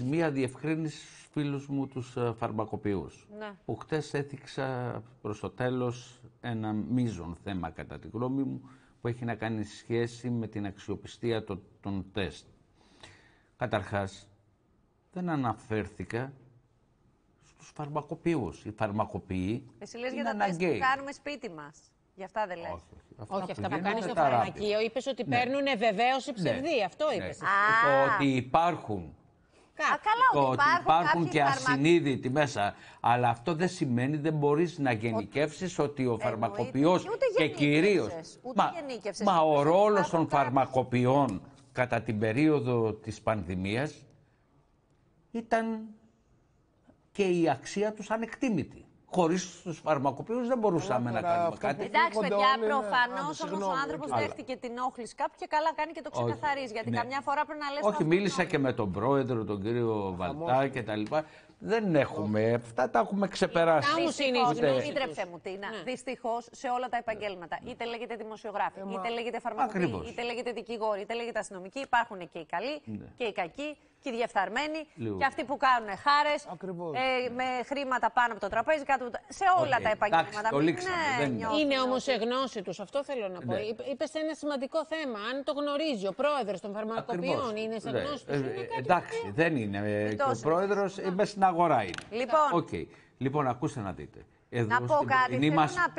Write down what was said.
Μία διευκρίνηση στους φίλους μου τους φαρμακοποιούς, ναι, που χτες έθιξα προς το τέλος ένα μείζον θέμα κατά τη γνώμη μου, που έχει να κάνει σχέση με την αξιοπιστία των τεστ. Καταρχάς, δεν αναφέρθηκα στους φαρμακοποιούς. Οι φαρμακοποιοί εσύ λες είναι για τα τεστ που αναγκαίοι. κάνουμε σπίτι μας. Γι' αυτά δεν λες. Όχι, αυτά που γίνονται κάνει στο τα ράπη. φαρμακείο, είπες ότι παίρνουν βεβαίωση ψευδή. Αυτό είπες. Το ότι υπάρχουν. Καλά, ότι υπάρχουν και κάποιοι ασυνείδητοι μέσα. Αλλά αυτό δεν σημαίνει, δεν μπορείς να γενικεύσεις ότι ο φαρμακοποιός ούτε και γενίκευσες, κυρίως. ούτε γενίκευσες. Μα ο ρόλος Υπάρχουν των κάποιοι. φαρμακοποιών κατά την περίοδο της πανδημίας ήταν και η αξία τους ανεκτήμητη. Χωρίς τους φαρμακοποιούς δεν μπορούσαμε να κάνουμε κάτι. Εντάξει, παιδιά, προφανώς όμως ο άνθρωπος δέχτηκε την όχληση κάποιου και καλά κάνει και το ξεκαθαρίζει. Γιατί καμιά φορά πρέπει να λες. Όχι, μίλησα και με τον πρόεδρο, τον κύριο Βαλτά και τα λοιπά. Δεν έχουμε, αυτά τα έχουμε ξεπεράσει. Επίτρεψε μου, Τίνα. Δυστυχώς σε όλα τα επαγγέλματα, είτε λέγεται δημοσιογράφοι, είτε λέγεται φαρμακοποιοί, είτε λέγεται δικηγόροι, είτε λέγεται αστυνομικοί, υπάρχουν και οι καλοί και οι κακοί και οι διεφθαρμένοι και αυτοί που κάνουν χάρες με χρήματα πάνω από το τραπέζι, κάτω σε όλα τα επαγγέλματα. Είναι όμως σε γνώση τους, αυτό θέλω να πω. Είπες ένα σημαντικό θέμα. Αν το γνωρίζει ο πρόεδρος των φαρμακοποιών, είναι σε γνώση τους. Εντάξει, δεν είναι. Και ο πρόεδρος είμαι στην αγορά είναι. Λοιπόν, Λοιπόν, ακούστε να δείτε. Εδώ να πω κάτι. Θέλω να